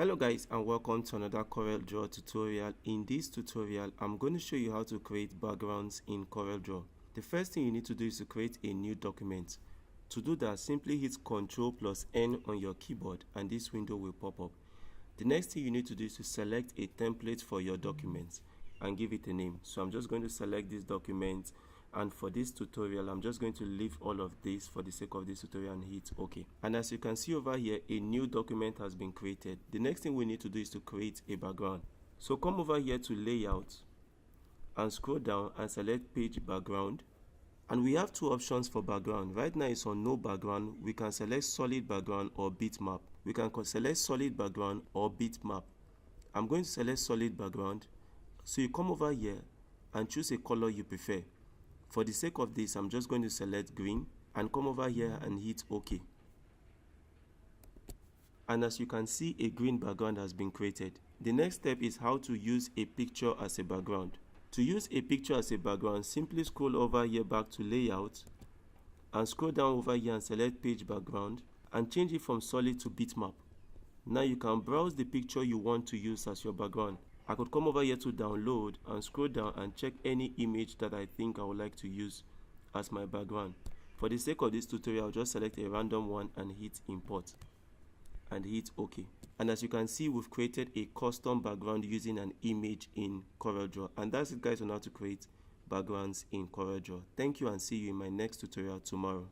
Hello guys, and welcome to another CorelDRAW tutorial. In this tutorial, I'm going to show you how to create backgrounds in CorelDRAW. The first thing you need to do is to create a new document. To do that, simply hit Ctrl+N on your keyboard and this window will pop up. The next thing you need to do is to select a template for your document and give it a name. So I'm just going to select this document, and for this tutorial I'm just going to leave all of this for the sake of this tutorial and hit OK. And as you can see over here, a new document has been created. The next thing we need to do is to create a background. So come over here to layout and scroll down and select page background, and we have two options for background. Right now it's on no background. We can select solid background or bitmap. We can select solid background or bitmap. I'm going to select solid background. So you come over here and choose a color you prefer. For the sake of this, I'm just going to select green and come over here and hit OK. And as you can see, a green background has been created. The next step is how to use a picture as a background. To use a picture as a background, simply scroll over here back to layout and scroll down over here and select page background and change it from solid to bitmap. Now you can browse the picture you want to use as your background. I could come over here to download and scroll down and check any image that I think I would like to use as my background. For the sake of this tutorial, I'll just select a random one and hit import and hit OK. And as you can see, we've created a custom background using an image in CorelDRAW. And that's it guys on how to create backgrounds in CorelDRAW. Thank you and see you in my next tutorial tomorrow.